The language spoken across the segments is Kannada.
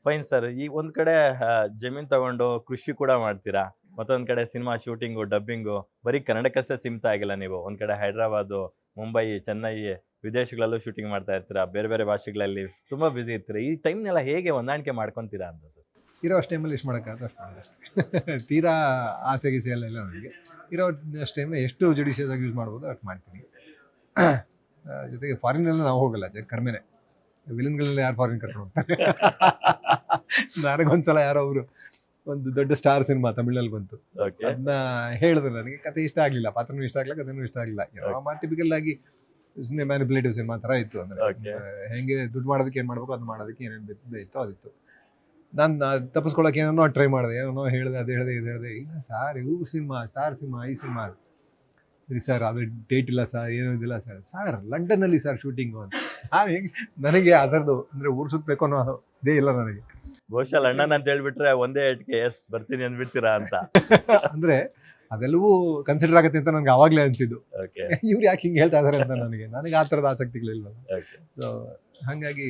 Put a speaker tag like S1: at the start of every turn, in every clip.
S1: Fine sir. ಈ ಒಂದ್ ಕಡೆ ಜಮೀನ್ ತಗೊಂಡು ಕೃಷಿ ಕೂಡ ಮಾಡ್ತೀರಾ, ಮತ್ತೊಂದ್ ಕಡೆ ಸಿನಿಮಾ ಶೂಟಿಂಗು, ಡಬ್ಬಿಂಗು, ಬರೀ ಕನ್ನಡಕ್ಕಷ್ಟೇ ಸೀಮಿತ ಆಗಿಲ್ಲ ನೀವು. ಒಂದ್ ಕಡೆ ಹೈದರಾಬಾದು, ಮುಂಬೈ, ಚೆನ್ನೈ, ವಿದೇಶಗಳಲ್ಲೂ ಶೂಟಿಂಗ್ ಮಾಡ್ತಾ ಇರ್ತೀರಾ. ಬೇರೆ ಬೇರೆ ಭಾಷೆಗಳಲ್ಲಿ ತುಂಬಾ ಬ್ಯುಸಿ ಇರ್ತೀರಾ. ಈ ಟೈಮ್ನೆಲ್ಲ ಹೇಗೆ ಹೊಂದಾಣಿಕೆ ಮಾಡ್ಕೊಂತೀರಾ ಅಂತ ಸರ್?
S2: ಇರೋ ಅಷ್ಟು ಟೈಮಲ್ಲಿ ಎಷ್ಟು ಮಾಡೋಕ್ಕಾಗುತ್ತೆ ಅಷ್ಟು ಮಾಡೋದು ಅಷ್ಟೇ. ತೀರಾ ಆಸೆ ಗೀಸೆ ಎಲ್ಲ ನನಗೆ ಇರೋ ಅಷ್ಟು ಟೈಮ್ ಎಷ್ಟು ಜುಡಿಷಿಯಸ್ ಆಗಿ ಯೂಸ್ ಮಾಡ್ಬೋದು ಅಷ್ಟು ಮಾಡ್ತೀನಿ. ಜೊತೆಗೆ ಫಾರಿನೆಲ್ಲ ನಾವು ಹೋಗಲ್ಲ, ಕಡಿಮೆನೆ. ವಿಲನ್ಗಳನ್ನ ಯಾರು ಫಾರಿನ್ ಕರ್ಕೊಂಡು ಹೋಗ್ತಾರೆ? ನನಗೊಂದ್ಸಲ ಯಾರೋ ಅವರು ಒಂದು ದೊಡ್ಡ ಸ್ಟಾರ್ ಸಿನಿಮಾ ತಮಿಳಲ್ಲಿ ಬಂತು, ಅದನ್ನ ಹೇಳಿದ್ರು. ನನಗೆ ಕತೆ ಇಷ್ಟ ಆಗಲಿಲ್ಲ, ಪಾತ್ರನೂ ಇಷ್ಟ ಆಗಲಿಲ್ಲ, ಕಥೆನೂ ಇಷ್ಟ ಆಗಲಿಲ್ಲ. ಟಿಪಿಕಲ್ ಆಗಿ ಸುಮ್ಮನೆ ಮ್ಯಾನಿಪುಲೇಟಿವ್ ಸಿನಿಮಾ ಥರ ಇತ್ತು. ಅಂದರೆ ಹೆಂಗೆ ದುಡ್ಡು ಮಾಡೋದಕ್ಕೆ ಏನು ಮಾಡಬೇಕು ಅದು ಮಾಡೋದಕ್ಕೆ ಏನೇನು ಬೇಯಿತ್ತೋ ಅದಿತ್ತು. ನಾನು ತಪ್ಪಿಸ್ಕೊಳ್ಳೋಕೆ ಏನೋ ಟ್ರೈ ಮಾಡಿದೆ, ಏನೋ ಹೇಳಿದೆ, ಅದು ಹೇಳಿದೆ, ಇದು ಹೇಳಿದೆ. ಇಲ್ಲ ಸರ್, ಇವು ಸಿನಿಮಾ, ಸ್ಟಾರ್ ಸಿನಿಮಾ, ಈ ಸಿನಿಮಾ. ಸರಿ ಸರ್, ಅದು ಡೇಟ್ ಇಲ್ಲ ಸರ್, ಏನೂ ಇದಿಲ್ಲ ಸರ್. ಸರ್ ಲಂಡನ್ನಲ್ಲಿ ಸರ್ ಶೂಟಿಂಗು ಅಂತ. ನಾನು ಹೆಂಗೆ, ನನಗೆ ಅದರದ್ದು ಅಂದರೆ ಊರು ಸುತ್ತಬೇಕು ಅನ್ನೋ ಇದೇ ಇಲ್ಲ ನನಗೆ.
S1: ಬಹುಶಃ ಲಂಡನ್ ಅಂತ ಹೇಳ್ಬಿಟ್ರೆ ಒಂದೇ ಏಟ್ಗೆ ಎಸ್ ಬರ್ತೀನಿ ಅಂದ್ಬಿಡ್ತೀರಾ ಅಂತ.
S2: ಅಂದರೆ ಅದೆಲ್ಲವೂ ಕನ್ಸಿಡರ್ ಆಗುತ್ತೆ ಅಂತ ನನಗೆ ಆವಾಗಲೇ ಅನಿಸಿದ್ದು. ಇವ್ರು ಯಾಕೆ ಹಿಂಗೆ ಹೇಳ್ತಾ ಇದ್ದಾರೆ ಅಂತ ನನಗೆ ಆ ಥರದ ಆಸಕ್ತಿಗಳಿಲ್ಲ. ಸೊ ಹಾಗಾಗಿ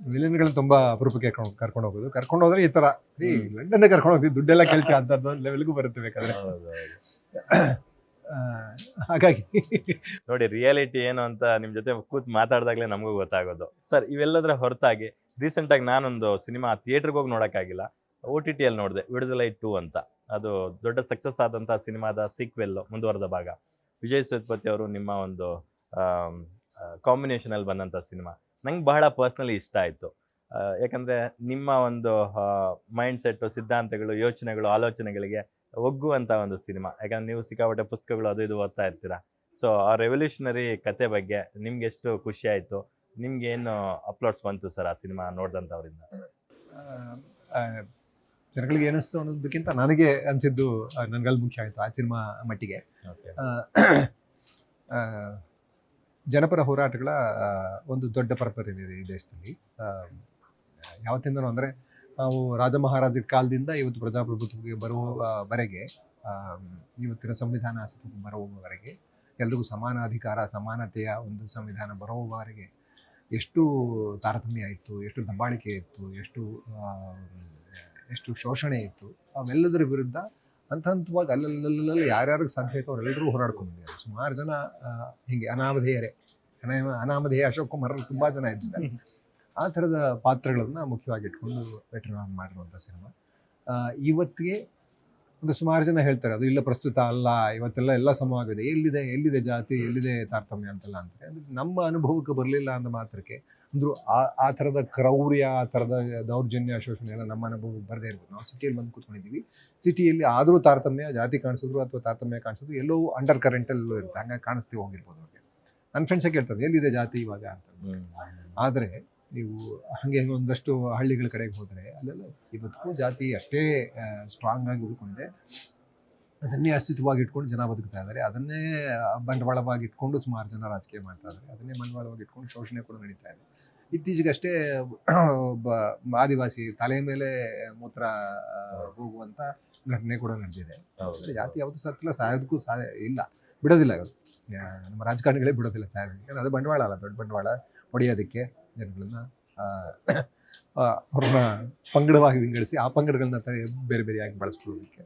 S2: ವಿಲನ್ಗಳನ್ನ ತುಂಬ ಅಪರೂಪಕ್ಕೆ ಕರ್ಕೊಂಡು ಹೋಗೋದು. ಕರ್ಕೊಂಡು ಹೋದ್ರೆ ಈ ಥರ ಲಂಡನ್ನೇ ಕರ್ಕೊಂಡು ಹೋಗ್ತೀವಿ, ದುಡ್ಡೆಲ್ಲ ಕೇಳ್ತೀವಿ ಅಂಥದ್ದು ಲೆವೆಲ್ಗೂ ಬರುತ್ತೆ ಬೇಕಾದ್ರೆ. ಹಾಗಾಗಿ
S1: ನೋಡಿ, ರಿಯಾಲಿಟಿ ಏನು ಅಂತ ನಿಮ್ ಜೊತೆ ಕೂತ್ ಮಾತಾಡ್ದಾಗ್ಲೇ ನಮಗೂ ಗೊತ್ತಾಗೋದು. ಸರ್, ಇವೆಲ್ಲದರ ಹೊರತಾಗಿ ರೀಸೆಂಟ್ ಆಗಿ ನಾನೊಂದು ಸಿನಿಮಾ ಥಿಯೇಟರ್ಗೆ ಹೋಗಿ ನೋಡೋಕ್ಕಾಗಿಲ್ಲ, OTT ಅಲ್ಲಿ ನೋಡಿದೆ, ವಿಡುದಲೈ 2 ಅಂತ. ಅದು ದೊಡ್ಡ ಸಕ್ಸಸ್ ಆದಂಥ ಸಿನಿಮಾದ ಸೀಕ್ವೆಲ್, ಮುಂದುವರೆದ ಭಾಗ. ವಿಜಯ್ ಸೇತುಪತಿ ಅವರು ನಿಮ್ಮ ಒಂದು ಕಾಂಬಿನೇಷನಲ್ಲಿ ಬಂದಂಥ ಸಿನಿಮಾ ನಂಗೆ ಬಹಳ ಪರ್ಸ್ನಲಿ ಇಷ್ಟ ಆಯಿತು. ಯಾಕಂದರೆ ನಿಮ್ಮ ಒಂದು ಮೈಂಡ್ ಸೆಟ್ಟು, ಸಿದ್ಧಾಂತಗಳು, ಯೋಚನೆಗಳು, ಆಲೋಚನೆಗಳಿಗೆ ಒಗ್ಗುವಂಥ ಒಂದು ಸಿನಿಮಾ. ಯಾಕಂದ್ರೆ ನೀವು ಸಿಕ್ಕಾಪಟ್ಟೆ ಪುಸ್ತಕಗಳು ಅದು ಇದು ಓದ್ತಾ ಇರ್ತೀರಾ. ಸೊ ಆ ರೆವಲ್ಯೂಷನರಿ ಕತೆ ಬಗ್ಗೆ ನಿಮ್ಗೆ ಎಷ್ಟು ಖುಷಿ ಆಯಿತು? ನಿಮ್ಗೆ ಏನು ಅಪ್ಲೋಡ್ಸ್ ಬಂತು ಸರ್ ಆ ಸಿನಿಮಾ ನೋಡಿದಂಥವ್ರಿಂದ?
S2: ಜನಗಳಿಗೆ ಏನಿಸ್ತು ಅನ್ನೋದಕ್ಕಿಂತ ನನಗೆ ಅನಿಸಿದ್ದು ನನಗಲ್ಲಿ ಮುಖ್ಯ ಆಯಿತು ಆ ಸಿನಿಮಾ ಮಟ್ಟಿಗೆ. ಜನಪರ ಹೋರಾಟಗಳ ಒಂದು ದೊಡ್ಡ ಪರಂಪರೆ ಇದೆ ಈ ದೇಶದಲ್ಲಿ. ಯಾವತ್ತಿಂದನೂ ಅಂದರೆ ನಾವು ರಾಜ ಮಹಾರಾಜರ ಕಾಲದಿಂದ ಇವತ್ತು ಪ್ರಜಾಪ್ರಭುತ್ವಕ್ಕೆ ಬರುವವರೆಗೆ, ಇವತ್ತಿನ ಸಂವಿಧಾನ ಅಸ್ತಿತ್ವಕ್ಕೆ ಬರುವವರೆಗೆ, ಎಲ್ರಿಗೂ ಸಮಾನ ಅಧಿಕಾರ, ಸಮಾನತೆಯ ಒಂದು ಸಂವಿಧಾನ ಬರುವವರೆಗೆ ಎಷ್ಟು ತಾರತಮ್ಯ ಇತ್ತು, ಎಷ್ಟು ದಬ್ಬಾಳಿಕೆ ಇತ್ತು, ಎಷ್ಟು ಶೋಷಣೆ ಇತ್ತು. ಅವೆಲ್ಲದರ ವಿರುದ್ಧ ಹಂತ ಹಂತವಾಗಿ ಅಲ್ಲಲ್ಲಿ ಯಾರ್ಯಾರಿಗೆ ಸಾಧ್ಯ ಆಯಿತು ಅವರೆಲ್ಲರೂ ಹೋರಾಡ್ಕೊಂಡಿದ್ದಾರೆ. ಸುಮಾರು ಜನ ಹೀಗೆ ಅನಾಮಧೇಯ ಅಶೋಕ್ ಕುಮಾರ್ ತುಂಬ ಜನ ಇದ್ದಾರೆ. ಆ ಥರದ ಪಾತ್ರಗಳನ್ನು ಮುಖ್ಯವಾಗಿ ಇಟ್ಕೊಂಡು ವೆಟರನ್ ಮಾಡಿರುವಂಥ ಸಿನಿಮಾ. ಇವತ್ತಿಗೆ ಒಂದು ಸುಮಾರು ಜನ ಹೇಳ್ತಾರೆ ಅದು ಇಲ್ಲ ಪ್ರಸ್ತುತ ಅಲ್ಲ, ಇವತ್ತೆಲ್ಲ ಎಲ್ಲ ಸಮವಾಗಿದೆ, ಎಲ್ಲಿದೆ ಜಾತಿ, ಎಲ್ಲಿದೆ ತಾರತಮ್ಯ ಅಂತೆಲ್ಲ ಅಂತಾರೆ. ಅಂದರೆ ನಮ್ಮ ಅನುಭವಕ್ಕೆ ಬರಲಿಲ್ಲ ಅಂದ ಮಾತ್ರಕ್ಕೆ ಅಂದರೂ ಆ ಥರದ ಕ್ರೌರ್ಯ, ಆ ಥರದ ದೌರ್ಜನ್ಯ, ಶೋಷಣೆ ಎಲ್ಲ ನಮ್ಮ ಅನುಭವಕ್ಕೆ ಬರದೇ ಇರ್ಬೋದು. ನಾವು ಸಿಟಿಯಲ್ಲಿ ಬಂದು ಕೂತ್ಕೊಂಡಿದ್ದೀವಿ, ಸಿಟಿಯಲ್ಲಿ ಆದರೂ ತಾರತಮ್ಯ, ಜಾತಿ ಕಾಣಿಸಿದ್ರು ಅಥವಾ ತಾರತಮ್ಯ ಕಾಣಿಸಿದ್ರು ಎಲ್ಲೋ ಅಂಡರ್ ಕರೆಂಟಲ್ಲೂ ಇರುತ್ತೆ, ಹಂಗಾಗಿ ಕಾಣಿಸ್ತೀವಿ ಹೋಗಿರ್ಬೋದು ಅವ್ರಿಗೆ. ನನ್ನ ಫ್ರೆಂಡ್ಸೇ ಕೇಳ್ತಾರೆ ಎಲ್ಲಿದೆ ಜಾತಿ ಇವಾಗ ಅಂತ. ಆದರೆ ನೀವು ಹಾಗೆ ಒಂದಷ್ಟು ಹಳ್ಳಿಗಳ ಕಡೆಗೆ ಹೋದರೆ ಅಲ್ಲೆಲ್ಲ ಇವತ್ತಿಗೂ ಜಾತಿ ಅಷ್ಟೇ ಸ್ಟ್ರಾಂಗ್ ಆಗಿ ಉಳ್ಕೊಂಡಿದೆ. ಅದನ್ನೇ ಅಸ್ತಿತ್ವವಾಗಿ ಇಟ್ಕೊಂಡು ಜನ ಬದುಕ್ತಾ ಇದ್ದಾರೆ, ಅದನ್ನೇ ಬಂಡವಾಳವಾಗಿ ಇಟ್ಕೊಂಡು ಸುಮಾರು ಜನ ರಾಜಕೀಯ ಮಾಡ್ತಾ ಇದ್ದಾರೆ, ಅದನ್ನೇ ಬಂಡವಾಳವಾಗಿ ಇಟ್ಕೊಂಡು ಶೋಷಣೆ ಕೂಡ ನಡೀತಾ ಇದೆ. ಇತ್ತೀಚೆಗಷ್ಟೇ ಒಬ್ಬ ಆದಿವಾಸಿ ತಲೆ ಮೇಲೆ ಮೂತ್ರ ಹೋಗುವಂಥ ಘಟನೆ ಕೂಡ ನಡೆದಿದೆ. ಜಾತಿ ಯಾವತ್ತೂ ಸತ್ತಿಲ್ಲ, ಸಾಯೋದಕ್ಕೂ ಇಲ್ಲ, ಬಿಡೋದಿಲ್ಲ. ಇವರು ನಮ್ಮ ರಾಜಕಾರಣಿಗಳೇ ಬಿಡೋದಿಲ್ಲ ಸಾಯೋದಕ್ಕೆ. ಯಾಕಂದರೆ ಅದು ಬಂಡವಾಳ ಅಲ್ಲ, ದೊಡ್ಡ ಬಂಡವಾಳ ಹೊಡೆಯೋದಕ್ಕೆ ಜನಗಳನ್ನ, ಅವ್ರನ್ನ ಪಂಗಡವಾಗಿ ವಿಂಗಡಿಸಿ ಆ ಪಂಗಡಗಳನ್ನ ಬೇರೆ ಬೇರೆಯಾಗಿ ಬಳಸ್ಕೊಳ್ಳೋದಕ್ಕೆ.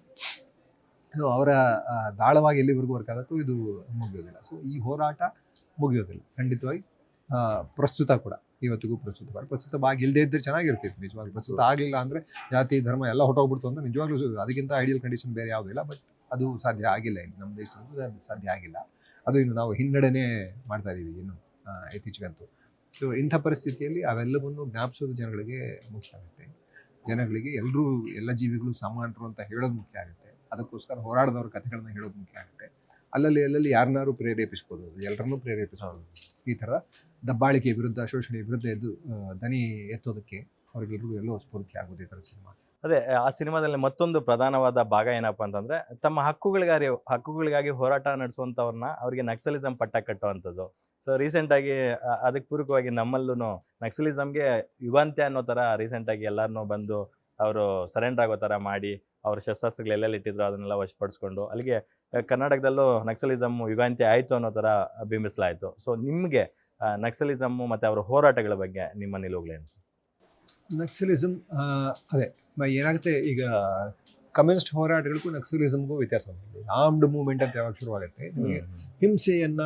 S2: ಸೊ ಅವರ ದಾಳವಾಗಿ ಎಲ್ಲಿವರೆಗೂ ವರ್ಕ್ ಆಗುತ್ತೋ ಇದು ಮುಗಿಯೋದಿಲ್ಲ. ಸೊ ಈ ಹೋರಾಟ ಮುಗಿಯೋದಿಲ್ಲ ಖಂಡಿತವಾಗಿ. ಪ್ರಸ್ತುತ ಕೂಡ ಇವತ್ತಿಗೂ ಪ್ರಸ್ತುತವಾಗಿ ಇಲ್ಲದೇ ಇದ್ದರೆ ಚೆನ್ನಾಗಿರ್ತಿತ್ತು ನಿಜವಾಗ್ಲೂ. ಪ್ರಸ್ತುತ ಆಗಲಿಲ್ಲ ಅಂದರೆ ಜಾತಿ ಧರ್ಮ ಎಲ್ಲ ಹೊಟ್ಟೋಗ್ಬಿಡ್ತು ಅಂತ ನಿಜವಾಗ್ಲೂ ಅದಕ್ಕಿಂತ ಐಡಿಯಲ್ ಕಂಡೀಷನ್ ಬೇರೆ ಯಾವುದೂ ಇಲ್ಲ. ಬಟ್ ಅದು ಸಾಧ್ಯ ಆಗಿಲ್ಲ, ಇಲ್ಲಿ ನಮ್ಮ ದೇಶದಲ್ಲಿ ಅದು ಸಾಧ್ಯ ಆಗಿಲ್ಲ. ಅದು ಇನ್ನು ನಾವು ಹಿನ್ನಡೆನೇ ಮಾಡ್ತಾ ಇದ್ದೀವಿ ಇನ್ನು ಇತ್ತೀಚೆಗಂತೂ. ಸೊ ಇಂಥ ಪರಿಸ್ಥಿತಿಯಲ್ಲಿ ಅವೆಲ್ಲವನ್ನು ಜ್ಞಾಪಿಸೋದು ಜನಗಳಿಗೆ ಮುಖ್ಯ ಆಗುತ್ತೆ. ಜನಗಳಿಗೆ ಎಲ್ಲ ಜೀವಿಗಳು ಸಮಾನರು ಅಂತ ಹೇಳೋದು ಮುಖ್ಯ ಆಗುತ್ತೆ. ಅದಕ್ಕೋಸ್ಕರ ಹೋರಾಡದವ್ರ ಕಥೆಗಳನ್ನ ಹೇಳೋದು ಮುಖ್ಯ ಆಗುತ್ತೆ. ಅಲ್ಲಲ್ಲಿ ಯಾರನ್ನಾರು ಪ್ರೇರೇಪಿಸ್ಬೋದು, ಎಲ್ಲರನ್ನೂ ಪ್ರೇರೇಪಿಸ್ಬೋದು. ಈ ಥರ ದಬ್ಬಾಳಿಕೆ ವಿರುದ್ಧ, ಶೋಷಣೆ ವಿರುದ್ಧ ದನಿ ಎತ್ತೋದಕ್ಕೆ ಅವ್ರಿಗೆಲ್ರಿಗೂ ಎಲ್ಲೋ ಸ್ಫೂರ್ತಿ ಆಗೋದು ಈ ಥರ ಸಿನಿಮಾ.
S1: ಅದೇ ಆ ಸಿನಿಮಾದಲ್ಲಿ ಮತ್ತೊಂದು ಪ್ರಧಾನವಾದ ಭಾಗ ಏನಪ್ಪಾ ಅಂತಂದ್ರೆ, ತಮ್ಮ ಹಕ್ಕುಗಳಿಗಾಗಿ ಹೋರಾಟ ನಡೆಸುವಂಥವ್ರನ್ನ ಅವ್ರಿಗೆ ನಕ್ಸಲಿಸಂ ಪಟ್ಟ ಕಟ್ಟುವಂಥದ್ದು. ಸೊ ರೀಸೆಂಟಾಗಿ ಅದಕ್ಕೆ ಪೂರಕವಾಗಿ ನಮ್ಮಲ್ಲೂ ನಕ್ಸಲಿಸಮ್ಗೆ ಯುಗಾಂತ್ಯ ಅನ್ನೋ ಥರ ರೀಸೆಂಟಾಗಿ ಎಲ್ಲರನ್ನೂ ಬಂದು ಅವರು ಸರೆಂಡರ್ ಆಗೋ ಥರ ಮಾಡಿ, ಅವ್ರ ಶಸ್ತ್ರಾಸ್ತ್ರಗಳು ಎಲ್ಲೆಲ್ಲಿ ಇಟ್ಟಿದ್ರು ಅದನ್ನೆಲ್ಲ ವಶಪಡಿಸ್ಕೊಂಡು, ಅಲ್ಲಿಗೆ ಕರ್ನಾಟಕದಲ್ಲೂ ನಕ್ಸಲಿಸಮ್ಮು ಯುಗಾಂತ್ಯ ಆಯಿತು ಅನ್ನೋ ಥರ ಬಿಂಬಿಸಲಾಯಿತು. ಸೊ ನಿಮಗೆ ನಕ್ಸಲಿಸಮ್ಮು ಮತ್ತು ಅವರ ಹೋರಾಟಗಳ ಬಗ್ಗೆ ನಿಮ್ಮ ನಿಲುವುಗಳೇನು?
S2: ನಕ್ಸಲಿಸಮ್ ಅದೇ ಏನಾಗುತ್ತೆ ಈಗ ಕಮ್ಯುನಿಸ್ಟ್ ಹೋರಾಟಗಳಿಗೂ ನಕ್ಸಲಿಸಮ್ಗೂ ವ್ಯತ್ಯಾಸ ಇದೆ. ಆರ್ಮ್ಡ್ ಮೂವ್ಮೆಂಟ್ ಅಂತ ಯಾವಾಗ ಶುರುವಾಗುತ್ತೆ ನಿಮಗೆ ಹಿಂಸೆಯನ್ನ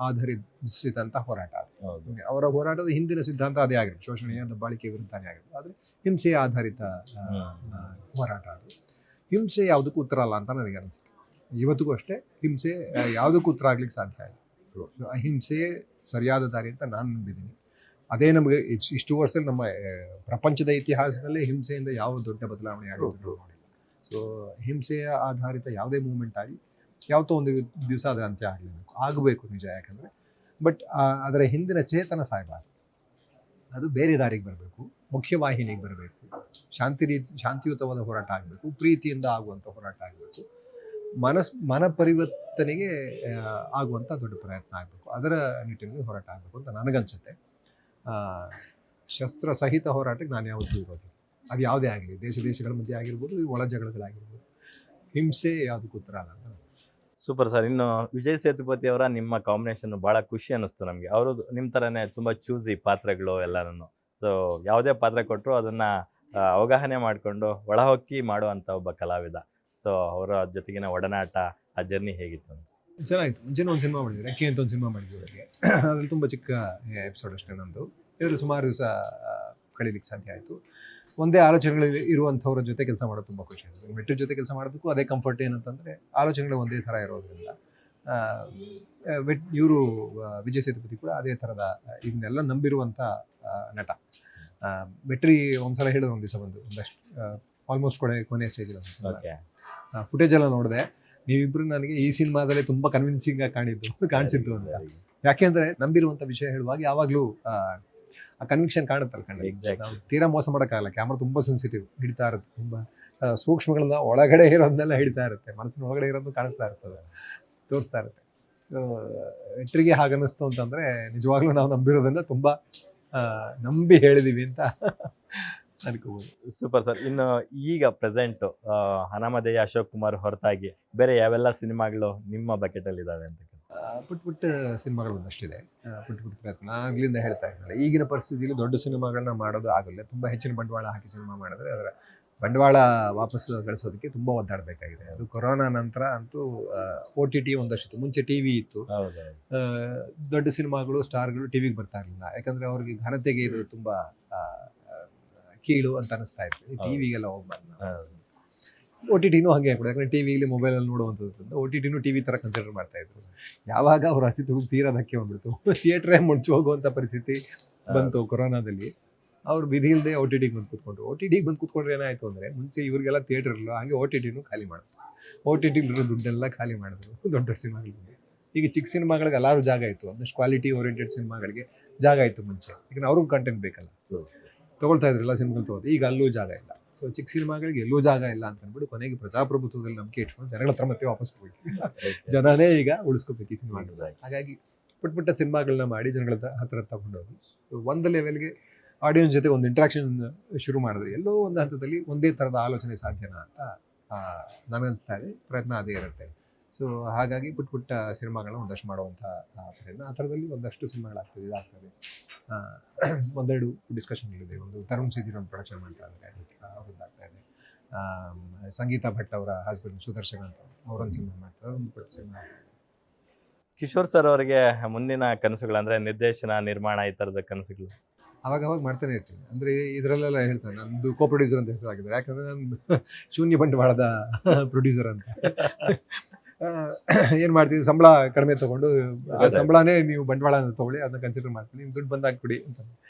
S2: ಆಧರಿಸಿದಂಥ ಹೋರಾಟ ಅದು.
S1: ಹೌದು.
S2: ಅವರ ಹೋರಾಟದ ಹಿಂದಿನ ಸಿದ್ಧಾಂತ ಅದೇ ಆಗಿರುತ್ತೆ, ಶೋಷಣೆಯ ದಬ್ಬಾಳಿಕೆ ವಿರುದ್ಧನೇ ಆಗಿರುತ್ತೆ. ಆದರೆ ಹಿಂಸೆಯ ಆಧಾರಿತ ಹೋರಾಟ ಅದು. ಹಿಂಸೆ ಯಾವುದಕ್ಕೂ ಉತ್ತರ ಅಲ್ಲ ಅಂತ ನನಗೆ ಅನಿಸುತ್ತೆ. ಇವತ್ತಿಗೂ ಅಷ್ಟೇ ಹಿಂಸೆ ಯಾವುದಕ್ಕೂ ಉತ್ತರ ಆಗ್ಲಿಕ್ಕೆ ಸಾಧ್ಯ ಇಲ್ಲ. ಅಹಿಂಸೆ ಸರಿಯಾದ ದಾರಿ ಅಂತ ನಾನು ನಂಬಿದ್ದೀನಿ. ಅದೇ ನಮಗೆ ಇಷ್ಟು ವರ್ಷದಲ್ಲಿ ನಮ್ಮ ಪ್ರಪಂಚದ ಇತಿಹಾಸದಲ್ಲೇ ಹಿಂಸೆಯಿಂದ ಯಾವ ದೊಡ್ಡ ಬದಲಾವಣೆ ಆಗೋದು ನೋಡಿಲ್ಲ. ಸೊ ಹಿಂಸೆಯ ಆಧಾರಿತ ಯಾವುದೇ ಮೂವ್ಮೆಂಟ್ ಆಗಿ ಯಾವತ್ತೋ ಒಂದು ದಿವಸ ಅದು ಅಂತ್ಯ ಆಗಬೇಕು ನಿಜ. ಯಾಕಂದರೆ ಬಟ್ ಅದರ ಹಿಂದಿನ ಚೇತನ ಸಾಯಬಾರದು. ಅದು ಬೇರೆ ದಾರಿಗೆ ಬರಬೇಕು, ಮುಖ್ಯವಾಹಿನಿಗೆ ಬರಬೇಕು, ಶಾಂತಿಯುತವಾದ ಹೋರಾಟ ಆಗಬೇಕು, ಪ್ರೀತಿಯಿಂದ ಆಗುವಂಥ ಹೋರಾಟ ಆಗಬೇಕು, ಮನ ಪರಿವರ್ತನೆಗೆ ಆಗುವಂಥ ದೊಡ್ಡ ಪ್ರಯತ್ನ ಆಗಬೇಕು. ಅದರ ನಿಟ್ಟಿನಲ್ಲಿ ಹೋರಾಟ ಆಗಬೇಕು ಅಂತ ನನಗನ್ಸುತ್ತೆ. ಶಸ್ತ್ರ ಸಹಿತ ಹೋರಾಟಕ್ಕೆ ನಾನು ಯಾವತ್ತೂ ಇರೋದಿಲ್ಲ. ಅದು ಯಾವುದೇ ಆಗಲಿ, ದೇಶಗಳ ಮಧ್ಯೆ ಆಗಿರ್ಬೋದು, ಒಳ ಜಗಳಗಳಾಗಿರ್ಬೋದು, ಹಿಂಸೆ ಯಾವುದಕ್ಕೂ ಉತ್ತರ ಅಲ್ಲ ಅಂತ.
S1: Super sir. ಇನ್ನು ವಿಜಯ್ ಸೇತುಪತಿ ಅವರ ನಿಮ್ಮ ಕಾಂಬಿನೇಷನ್ ಭಾಳ ಖುಷಿ ಅನ್ನಿಸ್ತು ನಮಗೆ. ಅವರು ನಿಮ್ಮ ಥರನೇ ತುಂಬ ಚೂಸಿ ಪಾತ್ರಗಳು ಎಲ್ಲನೂ. ಸೊ ಯಾವುದೇ ಪಾತ್ರ ಕೊಟ್ಟರು ಅದನ್ನು ಅವಗಾಹನೆ ಮಾಡಿಕೊಂಡು ಒಳಹೊಕ್ಕಿ ಮಾಡುವಂಥ ಒಬ್ಬ ಕಲಾವಿದ. ಸೊ ಅವರ ಜೊತೆಗಿನ ಒಡನಾಟ, ಆ ಜರ್ನಿ ಹೇಗಿತ್ತು ಅಂತ?
S2: ಚೆನ್ನಾಗಿತ್ತು. ಮುಂಚೆನೇ ಒಂದು ಸಿನಿಮಾ ಮಾಡಿದ್ರು, ರೆಕ್ಕೆ ಅಂತ ಒಂದು ಸಿನಿಮಾ ಮಾಡಿದ್ವಿ ಅವರಿಗೆ. ಅದ್ರಲ್ಲಿ ತುಂಬ ಚಿಕ್ಕ ಎಪಿಸೋಡ್ ಅಷ್ಟೇ ನಂದು. ಇದರಲ್ಲಿ ಸುಮಾರು ದಿವಸ ಕಳೀಲಿಕ್ಕೆ ಸಾಧ್ಯ ಆಯಿತು. ಒಂದೇ ಆಲೋಚನೆಗಳು ಇರುವಂಥವ್ರ ಜೊತೆ ಕೆಲಸ ಮಾಡೋದು ತುಂಬ ಖುಷಿ ಆಯಿತು. ಮೆಟ್ರಿ ಜೊತೆ ಕೆಲಸ ಮಾಡೋದಕ್ಕೂ ಅದೇ ಕಂಫರ್ಟ್. ಏನಂತಂದರೆ ಆಲೋಚನೆಗಳು ಒಂದೇ ಥರ ಇರೋದ್ರಿಂದ ಇವರು ವಿಜಯ್ ಸೇತುಪತಿ ಕೂಡ ಅದೇ ಥರದ ಇದನ್ನೆಲ್ಲ ನಂಬಿರುವಂಥ ನಟ. ಮೆಟ್ರಿ ಒಂದ್ಸಲ ಹೇಳಿದ್ರು ಒಂದು ದಿವಸ ಬಂದು, ಒಂದಷ್ಟು ಆಲ್ಮೋಸ್ಟ್ ಕೊನೆ ಸ್ಟೇಜಲ್ಲಿ ಫುಟೇಜ್ ಎಲ್ಲ ನೋಡಿದೆ. ನೀವಿಬ್ರು ನನಗೆ ಈ ಸಿನಿಮಾದಲ್ಲೇ ತುಂಬ ಕನ್ವಿನ್ಸಿಂಗ್ ಆಗಿ ಕಾಣಿಸಿದ್ದು ಅಂತ. ಯಾಕೆಂದರೆ ನಂಬಿರುವಂಥ ವಿಷಯ ಹೇಳುವಾಗ ಯಾವಾಗಲೂ ಆ ಕನ್ವಿಕ್ಷನ್ ಕಾಣುತ್ತಲ್ಲ ನಾವು ತೀರಾ ಮೋಸ ಮಾಡೋಕ್ಕಾಗಲ್ಲ. ಕ್ಯಾಮ್ರಾ ತುಂಬ ಸೆನ್ಸಿಟಿವ್, ಹಿಡಿತಾ ಇರುತ್ತೆ. ತುಂಬ ಸೂಕ್ಷ್ಮಗಳನ್ನ ಒಳಗಡೆ ಇರೋದನ್ನೆಲ್ಲ ಹಿಡಿತಾ ಇರುತ್ತೆ, ಮನಸ್ಸಿನ ಒಳಗಡೆ ಇರೋದು ಕಾಣಿಸ್ತಾ ಇರ್ತದೆ, ತೋರಿಸ್ತಾ ಇರುತ್ತೆ. ಮೆಟ್ರಿಗೆ ಹಾಗನ್ನಿಸ್ತು ಅಂತಂದರೆ ನಿಜವಾಗ್ಲೂ ನಾವು ನಂಬಿರೋದನ್ನು ತುಂಬ ನಂಬಿ ಹೇಳಿದೀವಿ ಅಂತ ಅನ್ಕೋಬೋದು.
S1: Super sir. ಇನ್ನು ಈಗ ಪ್ರೆಸೆಂಟು ಅನಾಮಧೇಯ ಅಶೋಕ್ ಕುಮಾರ್ ಹೊರತಾಗಿ ಬೇರೆ ಯಾವೆಲ್ಲ ಸಿನಿಮಾಗಳು ನಿಮ್ಮ ಬಕೆಟಲ್ಲಿ ಇದ್ದಾವೆ ಅಂತ?
S2: ಪುಟ್ಟ ಸಿನಿಮಾಗಳು ಒಂದಷ್ಟಿದೆ. ಪುಟ್ಟ ಪ್ರಯತ್ನ. ನಾನು ಆಗ್ಲಿಂದ ಹೇಳ್ತಾ ಇದ್ದೆ, ಈಗಿನ ಪರಿಸ್ಥಿತಿಯಲ್ಲಿ ದೊಡ್ಡ ಸಿನಿಮಾಗಳನ್ನ ಮಾಡೋದು ಆಗಲ್ಲ. ತುಂಬ ಹೆಚ್ಚಿನ ಬಂಡವಾಳ ಹಾಕಿ ಸಿನಿಮಾ ಮಾಡಿದ್ರೆ ಅದರ ಬಂಡವಾಳ ವಾಪಸ್ ಗಳಿಸೋದಕ್ಕೆ ತುಂಬ ಒದ್ದಾಡಬೇಕಾಗಿದೆ. ಅದು ಕೊರೋನಾ ನಂತರ ಅಂತೂ OTT ಒಂದಷ್ಟಿತ್ತು. ಮುಂಚೆ TV ಇತ್ತು. ದೊಡ್ಡ ಸಿನಿಮಾಗಳು, ಸ್ಟಾರ್ಗಳು ಟಿವಿಗೆ ಬರ್ತಾ ಇರಲಿಲ್ಲ. ಯಾಕಂದರೆ ಅವ್ರಿಗೆ ಘನತೆಗೆ ಇದು ತುಂಬ ಕೀಳು ಅಂತ ಅನಿಸ್ತಾ ಇತ್ತು. ಟಿವಿಗೆಲ್ಲ ಹೋಗ್ಬಾರ್ದು. OTTನೂ ಹಾಗೆ ಆಗ್ಬಿಡು. ಯಾಕಂದರೆ ಟಿವಿಲಿ ಮೊಬೈಲಲ್ಲಿ ನೋಡುವಂಥದ್ರಿಂದ OTTನೂ TV ಥರ ಕನ್ಸಿಡರ್ ಮಾಡ್ತಾಯಿದ್ರು. ಯಾವಾಗ ಅವ್ರ ಹಸಿತು ತೀರಾ ಧಕ್ಕೆ ಬಂದ್ಬಿಡ್ತು, ಥಿಯೇಟ್ರೇ ಮುಚ್ಚಿ ಹೋಗುವಂಥ ಪರಿಸ್ಥಿತಿ ಬಂತು ಕೊರೋನಾದಲ್ಲಿ. ಅವ್ರು ವಿಧಿ ಇಲ್ಲದೆ OTTಗೆ ಬಂದು ಕೂತ್ಕೊಂಡ್ರು. OTTಗೆ ಬಂದು ಕೂತ್ಕೊಂಡ್ರೆ ಏನಾಯಿತು ಅಂದರೆ, ಮುಂಚೆ ಇವ್ರಿಗೆಲ್ಲ ಥಿಯೇಟ್ರ್ ಇರಲಿಲ್ಲ, ಹಾಗೆ OTTನೂ ಖಾಲಿ ಮಾಡಿದ್ರು. OTTಲಿರೋ ದುಡ್ಡೆಲ್ಲ ಖಾಲಿ ಮಾಡಿದ್ರು ದೊಡ್ಡ ದೊಡ್ಡ ಸಿನಿಮಾಗಳಿಗೆ. ಈಗ ಚಿಕ್ಕ ಸಿನಿಮಾಗಳಿಗೆ ಎಲ್ಲರೂ ಜಾಗ ಇತ್ತು, ಒಂದಷ್ಟು ಕ್ವಾಲಿಟಿ ಓರಿಯೆಂಟೆಡ್ ಸಿನಿಮಾಗಳಿಗೆ ಜಾಗ ಇತ್ತು ಮುಂಚೆ. ಈಗ ಅವ್ರಿಗೂ ಕಂಟೆಂಟ್ ಬೇಕಲ್ಲ, ತೊಗೊಳ್ತಾ ಇದ್ರಲ್ಲ ಸಿನಿಮಾಗಳು ತೊಗೊಳ್ತಾ. ಈಗ ಅಲ್ಲೂ ಜಾಗ ಇಲ್ಲ. ಸೊ ಚಿಕ್ಕ ಸಿನಿಮಾಗಳಿಗೆ ಎಲ್ಲೂ ಜಾಗ ಇಲ್ಲ ಅಂತ ಅಂದ್ಬಿಟ್ಟು ಕೊನೆಗೆ ಪ್ರಜಾಪ್ರಭುತ್ವದಲ್ಲಿ ನಂಬಿಕೆ ಇಟ್ಕೊಂಡು ಜನಗಳ ಹತ್ರ ಮತ್ತೆ ವಾಪಸ್ ಹೋಗ್ಬೇಕು. ಜನನೇ ಈಗ ಉಳಿಸ್ಕೋಬೇಕು ಈ ಸಿನಿಮಾಗಳನ್ನ. ಹಾಗಾಗಿ ಪುಟ್ಟ ಸಿನಿಮಾಗಳನ್ನ ಮಾಡಿ ಜನಗಳ ಹತ್ರ ತಗೊಂಡೋಗಿ ಒಂದು ಲೆವೆಲ್ಗೆ ಆಡಿಯನ್ಸ್ ಜೊತೆ ಒಂದು ಇಂಟ್ರಾಕ್ಷನ್ ಶುರು ಮಾಡಿದ್ರೆ ಎಲ್ಲೋ ಒಂದು ಹಂತದಲ್ಲಿ ಒಂದೇ ಥರದ ಆಲೋಚನೆ ಸಾಧ್ಯನಾ ಅಂತ ನನಗನ್ನಿಸ್ತಾ ಇದೆ. ಪ್ರಯತ್ನ ಅದೇ ಇರುತ್ತೆ. ಸೊ ಹಾಗಾಗಿ ಪುಟ್ಟ ಸಿನಿಮಾಗಳನ್ನ ಒಂದಷ್ಟು ಮಾಡುವಂಥ ಪ್ರಯತ್ನ. ಆ ಥರದಲ್ಲಿ ಒಂದಷ್ಟು ಸಿನಿಮಾಗಳಾಗ್ತದೆ, ಇದಾಗ್ತದೆ. ಒಂದೆರಡು ಡಿಸ್ಕಷನ್ಗಳಿದೆ. ಒಂದು ತರುಣ್ ಸಿದ್ದಿರ್ ಒಂದು ಪ್ರೊಡಕ್ಷನ್ ಮಾಡ್ತಾ ಇದ್ದಾರೆ, ಅವ್ರದ್ದಾಗ್ತಾ ಇದೆ. ಸಂಗೀತಾ ಭಟ್ ಅವರ ಹಸ್ಬೆಂಡ್ ಸುದರ್ಶನ್ ಅಂತ ಅವರೊಂದು ಸಿನಿಮಾ ಮಾಡ್ತಾರೆ, ಒಂದು ಪುಟ್ಟ ಸಿನಿಮಾ.
S1: ಕಿಶೋರ್ ಸರ್ ಅವರಿಗೆ ಮುಂದಿನ ಕನಸುಗಳು ಅಂದರೆ ನಿರ್ದೇಶನ, ನಿರ್ಮಾಣ, ಈ ಥರದ ಕನಸುಗಳು
S2: ಅವಾಗ ಮಾಡ್ತಾನೆ ಇರ್ತೀನಿ. ಅಂದರೆ ಇದರಲ್ಲೆಲ್ಲ ಹೇಳ್ತಾನೆ, ನಂದು ಕೋ ಪ್ರೊಡ್ಯೂಸರ್ ಅಂತ ಹೆಸರಾಗಿದ್ದಾರೆ. ಯಾಕಂದರೆ ನಾನು ಶೂನ್ಯ ಬಂಡವಾಳದ ಪ್ರೊಡ್ಯೂಸರ್ ಅಂತ. ಏನು ಮಾಡ್ತೀನಿ, ಸಂಬಳ ಕಡಿಮೆ ತೊಗೊಂಡು ಆ ಸಂಬಳನೇ ನೀವು ಬಂಡವಾಳ ತೊಗೊಳ್ಳಿ, ಅದನ್ನ ಕನ್ಸಿಡರ್ ಮಾಡ್ತೀನಿ, ನಿಮ್ಮ ದುಡ್ಡು ಬಂದಾಗ ಕೊಡಿ ಅಂತ.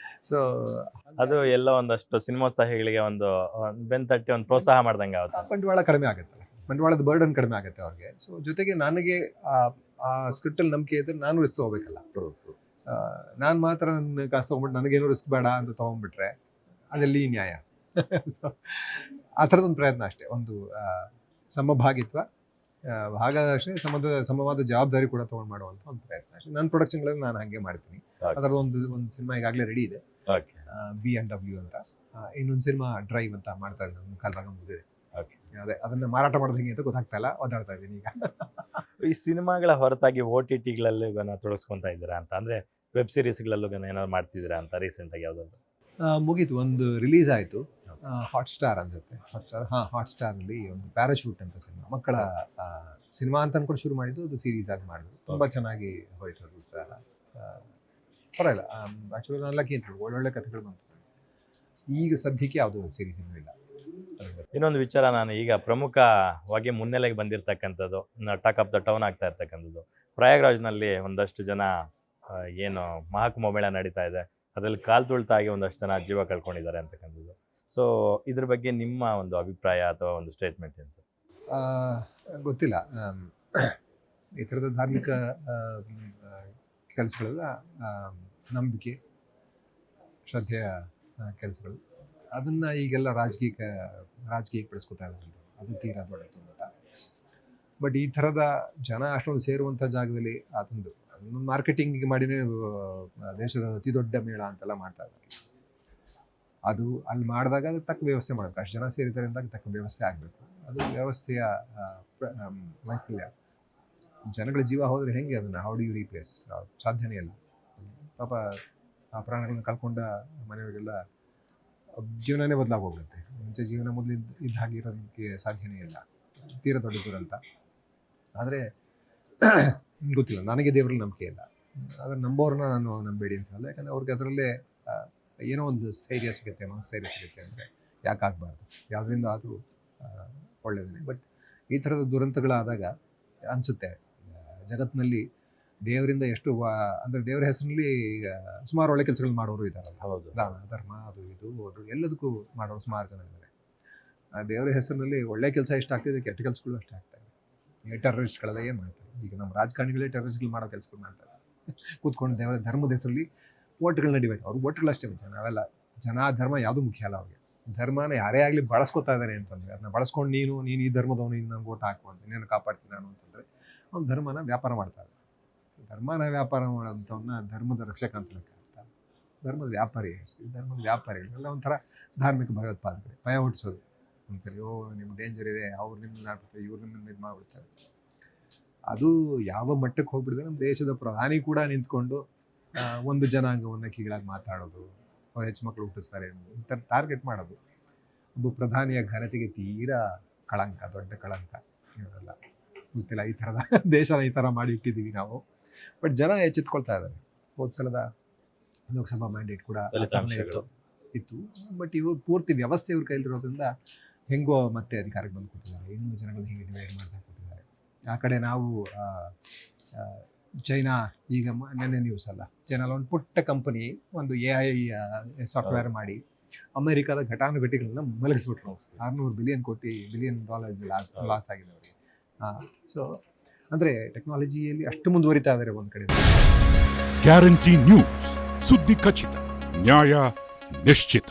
S2: ಸೊ
S1: ಅದು ಎಲ್ಲ ಒಂದಷ್ಟು ಸಿನಿಮೋತ್ಸಾಹಿಗಳಿಗೆ ಒಂದು ಬೆನ್ತಟ್ಟಿ ಒಂದು ಪ್ರೋತ್ಸಾಹ ಮಾಡ್ದಂಗೆ ಆಗುತ್ತೆ.
S2: ಬಂಡವಾಳ ಕಡಿಮೆ ಆಗುತ್ತಲ್ಲ, ಬಂಡವಾಳದ ಬರ್ಡನ್ ಕಡಿಮೆ ಆಗುತ್ತೆ ಅವ್ರಿಗೆ. ಸೊ ಜೊತೆಗೆ ನನಗೆ ಆ ಸ್ಕ್ರಿಪ್ಟಲ್ಲಿ ನಂಬಿಕೆ ಇದ್ದರೆ ನಾನು ರಿಸ್ಕ್ ತೊಗೋಬೇಕಲ್ಲ. ನಾನು ಮಾತ್ರ ನನ್ನ ಕಾಸು ತೊಗೊಂಡ್ಬಿಟ್ಟು ನನಗೇನು ರಿಸ್ಕ್ ಬೇಡ ಅಂತ ತೊಗೊಂಡ್ಬಿಟ್ರೆ ಅದೆಲ್ಲಿ ನ್ಯಾಯ. ಸೊ ಆ ಥರದೊಂದು ಪ್ರಯತ್ನ ಅಷ್ಟೇ. ಒಂದು ಸಮಭಾಗಿತ್ವ, ಹಾಗಾದಷ್ಟೇ ಸಮವಾದ ಜವಾಬ್ದಾರಿ ಕೂಡ ತೊಗೊಂಡು ಮಾಡುವಂಥ ಒಂದು ಪ್ರಯತ್ನ ಅಷ್ಟೇ. ನನ್ನ ಪ್ರೊಡಕ್ಷನ್ಗಳಲ್ಲಿ ನಾನು ಹಾಗೆ ಮಾಡ್ತೀನಿ. ಅದರದ್ದು ಒಂದು ಸಿನಿಮಾ ಈಗಾಗಲೇ ರೆಡಿ ಇದೆ, BMW ಅಂತ. ಇನ್ನೊಂದು ಸಿನಿಮಾ ಡ್ರೈವ್ ಅಂತ ಮಾಡ್ತಾ ಇದ್ದೀನಿ, ನನ್ನ ಕಾಲ್ಭಾಗ ಮುಗಿದಿದೆ. ಅದೇ ಅದನ್ನು ಮಾರಾಟ ಮಾಡೋದು ಹೆಂಗೆ ಅಂತ ಗೊತ್ತಾಗ್ತಾ ಇಲ್ಲ, ಓದಾಡ್ತಾ ಇದ್ದೀನಿ ಈಗ.
S1: ಈ ಸಿನಿಮಾಗಳ ಹೊರತಾಗಿ OTTಗಳಲ್ಲೂ ತೊಡಗಿಸ್ಕೊತಾ ಇದ್ದೀರಾ ಅಂತ, ಅಂದರೆ ವೆಬ್ ಸೀರೀಸ್ಗಳಲ್ಲೂ ಏನಾದ್ರು ಮಾಡ್ತಿದ್ದೀರಾ ಅಂತ ರೀಸೆಂಟಾಗಿ ಯಾವುದಾದ್ರು?
S2: ಮುಗೀತು. ಒಂದು ರಿಲೀಸ್ ಆಯಿತು, ಹಾಟ್ಸ್ಟಾರ್ ಅನ್ಸುತ್ತೆ, ಹಾಟ್ಸ್ಟಾರಲ್ಲಿ ಒಂದು ಪ್ಯಾರಾಶೂಟ್ ಅಂತ ಸಿನಿಮಾ, ಮಕ್ಕಳ ಸಿನಿಮಾ ಅಂತ ಅನ್ಕೊಂಡು ಶುರು ಮಾಡಿದ್ದು, ಅದು ಸೀರೀಸ್ ಆಗಿ ಮಾಡಿದ್ರು. ತುಂಬ ಚೆನ್ನಾಗಿ ಹೋಯ್ತು ಅದು. ಪರವಾಗಿಲ್ಲ, ಆ್ಯಕ್ಚುಲಿ ನಾನು ಲಕ್ಕಿ ಅಂತ ಒಳ್ಳೊಳ್ಳೆ ಕಥೆಗಳು ಬಂತು. ಈಗ ಸದ್ಯಕ್ಕೆ ಯಾವುದೋ ಸೀರೀಸ್ ಇನ್ನೂ ಇಲ್ಲ.
S1: ಇನ್ನೊಂದು ವಿಚಾರ, ನಾನು ಈಗ ಪ್ರಮುಖವಾಗಿ ಮುನ್ನೆಲೆಗೆ ಬಂದಿರತಕ್ಕಂಥದ್ದು, ಟಾಕ್ ಆಫ್ ದ ಟೌನ್ ಆಗ್ತಾ ಇರ್ತಕ್ಕಂಥದ್ದು, ಪ್ರಯಾಗ್ರಾಜ್ನಲ್ಲಿ ಒಂದಷ್ಟು ಜನ ಏನು ಮಹಾಕುಂಭಮೇಳ ನಡೀತಾ ಇದೆ, ಅದರಲ್ಲಿ ಕಾಲು ತುಳಿತಾಗಿ ಒಂದಷ್ಟು ಜನ ಜೀವ ಕಳ್ಕೊಂಡಿದ್ದಾರೆ ಅಂತಕ್ಕಂಥದ್ದು. ಸೊ ಇದ್ರ ಬಗ್ಗೆ ನಿಮ್ಮ ಒಂದು ಅಭಿಪ್ರಾಯ ಅಥವಾ ಒಂದು ಸ್ಟೇಟ್ಮೆಂಟ್ ಏನು ಸರ್?
S2: ಗೊತ್ತಿಲ್ಲ. ಈ ಥರದ ಧಾರ್ಮಿಕ ಕೆಲಸಗಳೆಲ್ಲ ನಂಬಿಕೆ, ಶ್ರದ್ಧೆಯ ಕೆಲಸಗಳು, ಅದನ್ನು ಈಗೆಲ್ಲ ರಾಜಕೀಯಕ್ಕೆ ಬೆಳೆಸ್ಕೊತಾ ಇದ್ದಾರೆ. ಅದು ತೀರಾ ದೊಡ್ಡದು ಅಂತ. ಬಟ್ ಈ ಥರದ ಜನ ಅಷ್ಟೊಂದು ಸೇರುವಂಥ ಜಾಗದಲ್ಲಿ ಅದೊಂದು ಮಾರ್ಕೆಟಿಂಗ್ ಮಾಡಿನೇ ದೇಶದ ಅತಿ ದೊಡ್ಡ ಮೇಳ ಅಂತೆಲ್ಲ ಮಾಡ್ತಾ ಇದ್ದಾರೆ. ಅದು ಅಲ್ಲಿ ಮಾಡಿದಾಗ ಅದಕ್ಕೆ ತಕ್ಕ ವ್ಯವಸ್ಥೆ ಮಾಡಬೇಕು. ಅಷ್ಟು ಜನ ಸೇರಿದ್ದಾರೆ ಅಂದಾಗ ತಕ್ಕ ವ್ಯವಸ್ಥೆ ಆಗಬೇಕು. ಅದು ವ್ಯವಸ್ಥೆಯ ವೈಫಲ್ಯ. ಜನಗಳ ಜೀವ ಹೋದರೆ ಹೆಂಗೆ ಅದನ್ನು ಹೌ ಡು ಯು ರೀಪ್ಲೇಸ್? ಸಾಧ್ಯನೇ ಇಲ್ಲ. ಪಾಪ ಆ ಪ್ರಾಣಿಗಳನ್ನ ಕಳ್ಕೊಂಡ ಮನೆಯವರಿಗೆಲ್ಲ ಜೀವನನೇ ಬದಲಾಗೋಗುತ್ತೆ. ಮುಂಚೆ ಜೀವನ ಮೊದಲು ಇದ್ದ ಹಾಗೆ ಇರೋದಕ್ಕೆ ಸಾಧ್ಯನೇ ಇಲ್ಲ. ತೀರಾ ದೊಡ್ಡ ದುರಂತ. ಆದರೆ ಗೊತ್ತಿಲ್ಲ, ನನಗೆ ದೇವರಲ್ಲಿ ನಂಬಿಕೆ ಇಲ್ಲ. ಅದನ್ನು ನಂಬೋರನ್ನ ನಾನು ನಂಬೇಡಿ ಅಂತ ಹೇಳಲ್ಲ. ಯಾಕಂದರೆ ಅವ್ರಿಗೆ ಅದರಲ್ಲೇ ಏನೋ ಒಂದು ಸ್ಥೈರ್ಯ ಸಿಗುತ್ತೆ, ಮನಸ್ಥೈರ್ಯ ಸಿಗುತ್ತೆ. ಅಂದರೆ ಯಾಕಾಗಬಾರ್ದು? ಯಾವುದರಿಂದ ಆದರೂ ಒಳ್ಳೆಯದೇ. ಬಟ್ ಈ ಥರದ ದುರಂತಗಳಾದಾಗ ಅನಿಸುತ್ತೆ ಜಗತ್ತಿನಲ್ಲಿ ದೇವರಿಂದ ಎಷ್ಟು ಅಂದರೆ ದೇವರ ಹೆಸರಿನಲ್ಲಿ ಸುಮಾರು ಒಳ್ಳೆ ಕೆಲಸಗಳು ಮಾಡೋರು ಇದ್ದಾರಲ್ಲ.
S1: ಹೌದು,
S2: ದಾನ ಧರ್ಮ ಅದು ಇದು ಅದು ಎಲ್ಲದಕ್ಕೂ ಮಾಡೋರು ಸುಮಾರು ಜನ ಇದ್ದಾರೆ. ದೇವರ ಹೆಸರಿನಲ್ಲಿ ಒಳ್ಳೆ ಕೆಲಸ ಎಷ್ಟಾಗ್ತಿದೆ, ಕೆಟ್ಟ ಕೆಲಸಗಳು ಅಷ್ಟೇ ಆಗ್ತಾಯಿದೆ. ಟೆರರಿಸ್ಟ್ಗಳೆಲ್ಲ ಏನು ಮಾಡ್ತಾರೆ? ಈಗ ನಮ್ಮ ರಾಜಕಾರಣಿಗಳೇ ಟೆರರಿಸ್ಟ್ಗಳು ಮಾಡೋ ಕೆಲಸಗಳು ಮಾಡ್ತಾರೆ. ಕೂತ್ಕೊಂಡು ದೇವರ ಧರ್ಮದ ಹೆಸರಲ್ಲಿ ಓಟ್ಗಳನ್ನ ಡಿಬೇಟ್. ಅವ್ರು ಓಟ್ಗಳು ಅಷ್ಟೇ ಮುಖ್ಯ, ನಾವೆಲ್ಲ ಜನ ಧರ್ಮ ಯಾವುದೂ ಮುಖ್ಯ ಅಲ್ಲ ಅವ್ರಿಗೆ. ಧರ್ಮನ ಯಾರೇ ಆಗಲಿ ಬಳಸ್ಕೊತಾ ಇದ್ದಾರೆ ಅಂತಂದರೆ, ಅದನ್ನ ಬಳಸ್ಕೊಂಡು ನೀನು ಈ ಧರ್ಮದವನು, ನೀನು ನಂಗೆ ಓಟ್ ಹಾಕು ಅಂತ, ನೀನು ಕಾಪಾಡ್ತೀನಿ ನಾನು ಅಂತಂದರೆ ಅವ್ನು ಧರ್ಮನ ವ್ಯಾಪಾರ ಮಾಡ್ತಾರೆ. ಧರ್ಮನ ವ್ಯಾಪಾರ ಮಾಡೋಂಥವನ್ನ ಧರ್ಮದ ರಕ್ಷಕ ಅಂತ ಲೆಕ್ಕ. ಧರ್ಮದ ವ್ಯಾಪಾರಿ ಎಲ್ಲ ಒಂಥರ ಧಾರ್ಮಿಕ ಭಯೋತ್ಪಾದಕರು. ಭಯ ಹುಟ್ಟಿಸೋದು ಒಂದ್ಸರಿ, ನಿಮ್ಗೆ ಡೇಂಜರ್ ಇದೆ, ಅವ್ರು ನಿಮ್ಮನ್ನ ಮಾಡ್ಬಿಡ್ತಾರೆ, ಇವ್ರು ನಿಮ್ಮನ್ನ ಇದು ಮಾಡಿಬಿಡ್ತಾರೆ. ಅದು ಯಾವ ಮಟ್ಟಕ್ಕೆ ಹೋಗ್ಬಿಡಿದೆ, ನಮ್ಮ ದೇಶದ ಪ್ರಧಾನಿ ಕೂಡ ನಿಂತ್ಕೊಂಡು ಒಂದು ಜನಾಂಗವನ್ನು ಕೀಳಾಗಿ ಮಾತಾಡೋದು, ಅವ್ರು ಹೆಚ್ಚು ಮಕ್ಕಳು ಹುಟ್ಟಿಸ್ತಾರೆ ಇಂಥ ಟಾರ್ಗೆಟ್ ಮಾಡೋದು ಒಬ್ಬ ಪ್ರಧಾನಿಯ ಘನತೆಗೆ ತೀರಾ ಕಳಂಕ, ದೊಡ್ಡ ಕಳಂಕ. ಇವರೆಲ್ಲ ಗೊತ್ತಿಲ್ಲ, ಈ ಥರದ ದೇಶನ ಈ ಥರ ಮಾಡಿ ಇಟ್ಟಿದ್ದೀವಿ ನಾವು. ಬಟ್ ಜನ ಎಚ್ಚೆತ್ಕೊಳ್ತಾ ಇದ್ದಾರೆ. ಹೋದ ಸಲದ ಲೋಕಸಭಾ ಮ್ಯಾಂಡೇಟ್ ಕೂಡ ಇತ್ತು. ಬಟ್ ಇವರು ಪೂರ್ತಿ ವ್ಯವಸ್ಥೆ ಇವ್ರ ಕೈಲಿರೋದ್ರಿಂದ ಹೆಂಗೋ ಮತ್ತೆ ಅಧಿಕಾರಕ್ಕೆ ಬಂದು ಕೂತಿದ್ದಾರೆ. ಇನ್ನೂ ಜನಗಳು ಹೀಗೆ ಡಿವೈಡ್ ಮಾಡ್ತಾ ಕೂತಿದ್ದಾರೆ. ಆ ಕಡೆ ನಾವು ಚೈನಾ, ಈಗ ನೆನ್ನೆ ನ್ಯೂಸ್ ಅಲ್ಲ, ಚೈನಾಲ ಒಂದು ಪುಟ್ಟ ಕಂಪನಿ ಒಂದು AI ಸಾಫ್ಟ್ವೇರ್ ಮಾಡಿ ಅಮೆರಿಕಾದ ಘಟಾನುಘಟಿಗಳನ್ನ ಮಲಗಿಸ್ಬಿಟ್ರು. $600 ಬಿಲಿಯನ್ ಲಾಸ್ ಆಗಿದೆ ಅವರಿಗೆ. ಸೊ ಅಂದರೆ ಟೆಕ್ನಾಲಜಿಯಲ್ಲಿ ಅಷ್ಟು ಮುಂದುವರಿತಾ ಇದ್ದಾರೆ ಒಂದು ಕಡೆ.
S3: ಗ್ಯಾರಂಟಿ ನ್ಯೂಸ್, ಸುದ್ದಿ ಖಚಿತ, ನ್ಯಾಯ ನಿಶ್ಚಿತ.